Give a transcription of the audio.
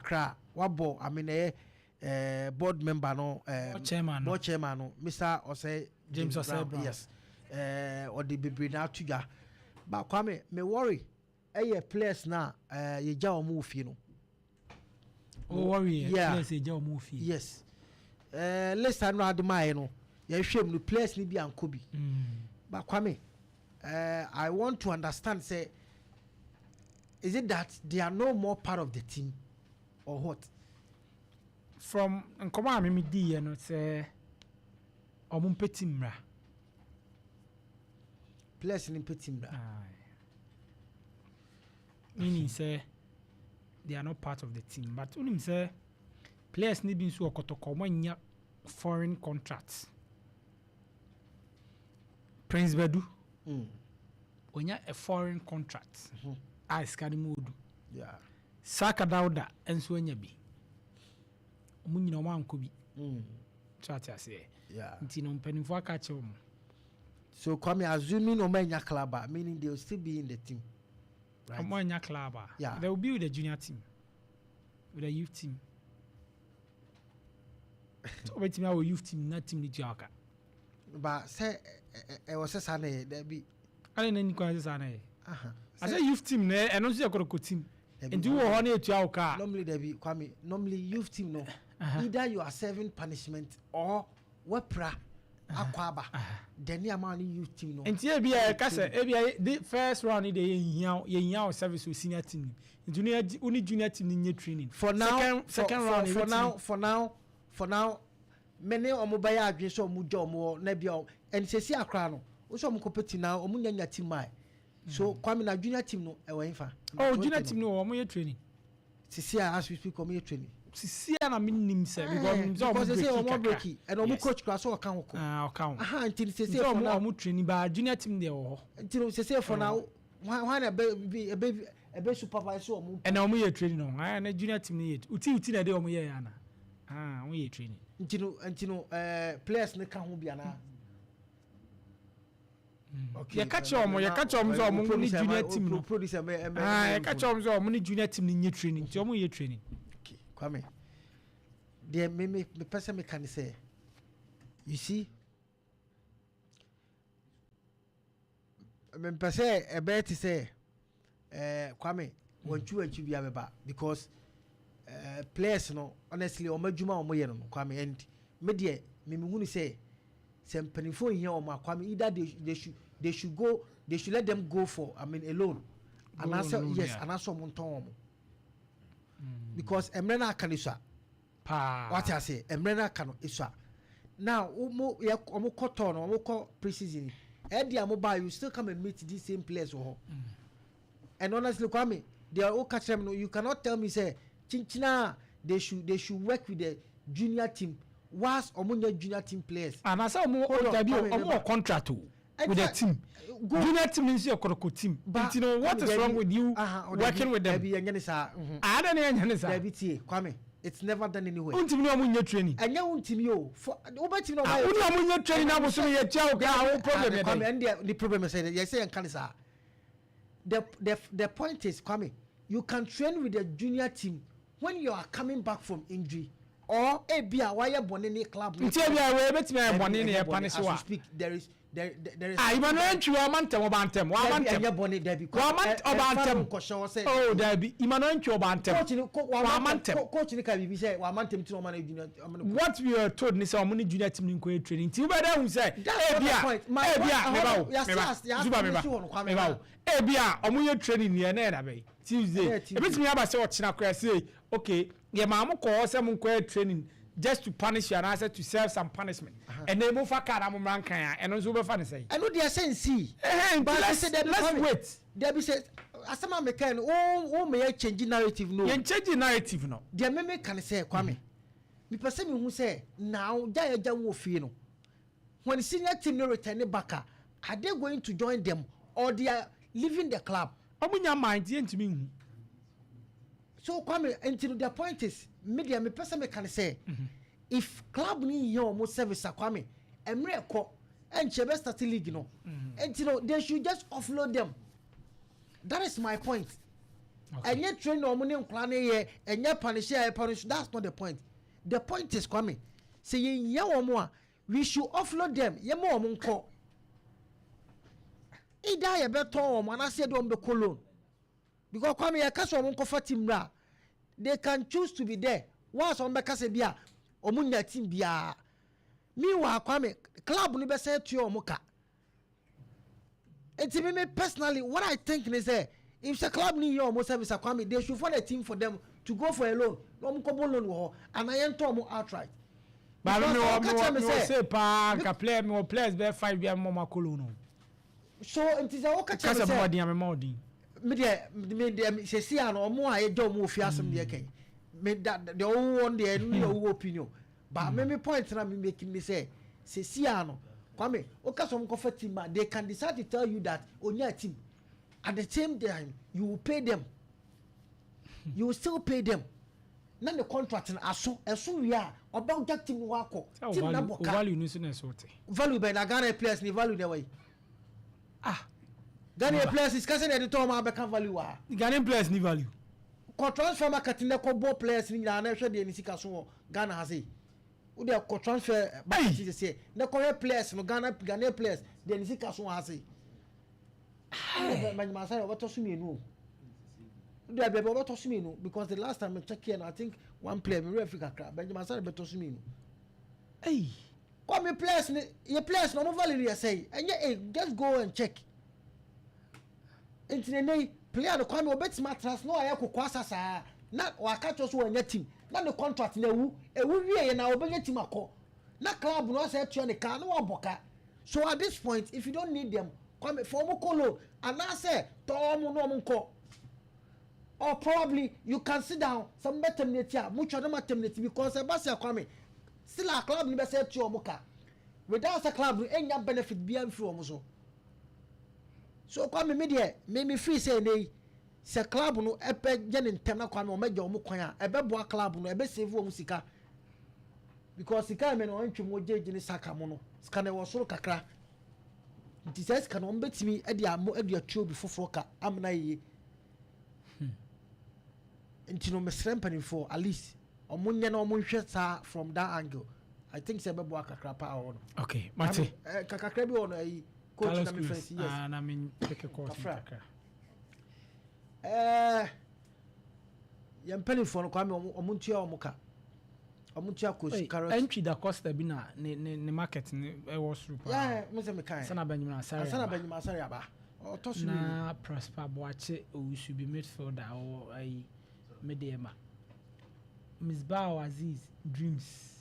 Accra wabo I mean board member no chairman no Mr. Osei James Osei yes or the baby na tuga but kwame me worry players na ye ja omo fi no worry players ye ja omo fi yes listen no admire no ye hwem no players ni bi anko bi but kwame I want to understand say is it that they are no more part of the team or what from nkoma me di no say omo petimra players in petimra meaning say they are not part of the team but unim say players ni bin so Kotoko manya foreign contracts Prince Bedu onya a foreign contract as kani modu yeah Saka Dauda enso anya bi omunyina o anko bi chat ase yeah ntino mpanimfo aka che omo so come assuming no manya club meaning they will still be in the team right manya club yeah they will be with the junior team with the youth team so wait me our youth team na team ni tiaka but say was say na there be ale na ni kwa say na I say youth team na eno so Kotoko team and you ho na etu awka normally there be kwame normally youth team no either you are serving punishment or wepra akwaba then the amount youth team no and e bia ka say e bia the first round dey ye service with senior team junior team ni training for now second round for now many omobaya adwen so omujo omo na bia and sesi akra no wo so omkopeti na omunyanya team mai so kwame na junior team no e wan fa junior team no omo ye training sisi as we speak omo ye training sisi na minim say because they say omo breaki and omo coach class o kan hoko until sisi for now omo training ba junior team dey ho until sisi for now why na be supervise omo and omo ye training no na junior team ni ye uti na dey omo ye ya na omo ye training ntino players ne ka ho bia na okay ya catch omo so omo ni junior team no producer ya catch omo so omo ni junior team ni training ti omo ye training okay kwame there me person me can say you see me person e be to say kwame wanchu bia beba because players no honestly omadwuma omoye no kwame and me de me hunu say sempanifo here o makwame either they should let them go for I mean alone and answer yes and answer monton because emrena akanisha pa what I say emrena kano isha now omo koto no omo ko preseason dia mobile you still come and meet these same players and honestly kwame they are all catch them no you cannot tell me say chinchina they should work with the junior team was omunya junior team players and as omo contract with the team junior team means your Kotoko team but you know what is wrong with you working with them I don't know kwame it's never done anywhere untimi omunya training anya untimi o for obetimi no omunya training na boso ye tia o ga problem kwame and the problem is say you say en kan sa the point is kwame you can train with the junior team when you are coming back from injury or bia why bone ni club nti bia we betime e bone ni e punish wa speak there is Imano ntwi o mantem o bantem wa mantem anya bone there be wa mantem o bantem oh there be Imano ntwi o bantem wa mantem coach ni ka bibi say wa mantem ti no man junior what we are told ni say omuni junior team ni nko training ti be dey hu say bia Zuba meba bia omuye training ni na da be Tuesday ebetimi aba say o china kwa say okay ye ma mo ko say mo nko training just to punish you and answer to serve some punishment and then move for am rankan and so be fan say I know they are saying see but let's wait there be say asama me kan o me change narrative no you change narrative no there me can say kwame me person me hu say now ja wo fie no when senior team no return back are they going to join them or they are leaving the club omunya mind ye ntimi hu so kwame until the point is media me person me can say if club ni here almost service kwame emre ko enchebe start league no until they should just offload them. That is my point. And yet train no money nkla na ye enye punish that's not the point. The point is coming. Say ye omo we should offload them. Ye mo omo nko. Ida ye beto omo na say do be colon. Because kwame ye kase omo nko fa team ra. They can choose to be there. Once on be kase bia omo nya team bia. Meanwhile kwame club ni be say to omo ka. And to me personally, what I think is that if the club need almost service Kwame, they should find a team for them to go for a loan. No more loan, and I enter more outright. But I say, player more players be 5 years more colon. So it is a okay. Because of what I'm more doing. Me say see no more I don't move fiasem dey kai. Me that the only one there no opinion. But me point na me making me say see no Kwame, some comfort team, they can decide to tell you that on your team. At the same time, you will pay them. You will still pay them. Now the contract as soon we are about that team work. Team value nuisance value by Ghana players ni value the way. Ghana players is casting at the time I become value. Ghanaian players ni value. Transfer market in the combo players in the nation the Nisika so Ghana has it. Would they transfer back to say the Korean players no Ghana players then is it so has it. What to me no. They be what to me no because the last time I check here I think one player me Africa crab Benjamin Sare beto me no. Hey, come players your players no value say and just go and check. Into the player no come obet matras no aye kokwasa sa na waka to so anya team na the contract na ewu wie na obenya team akọ na club no say tue ne ka na waboka. So at this point if you don't need them come for mo kolo and I say to mo no mo nko or probably you can sit down some better terminate mucho na terminate because Sebastian come still a club ni be say tue mo ka without a club enya benefit bia mfiri mo so come me there me free say nei se club no epe gene ntem na kwame o meje o mo kwan a ebe boa club no ebe save o mo sika because sika me no ntwe mo jeje ni saka mo no sika na wo soro kakra nti se sika no mbetimi e dia mo e dia tuo bi foforo ka amna yi nti no mesrempa for at least o mo nye na o mo hwe sa from that angle I think se ebe boa kakra pa o no okay mate kakra bi o no yi coach na me fancy yes na me take a course kakra yam penny for no kwame omuntua omuka omuntua coach carrot entry da costa bi na ne market ne e was through yeah mo se me kan sana Benjamin Asare aba o to su na Prosper Boache owusu bi midfielder o ai medema Misbah Aziz Dreams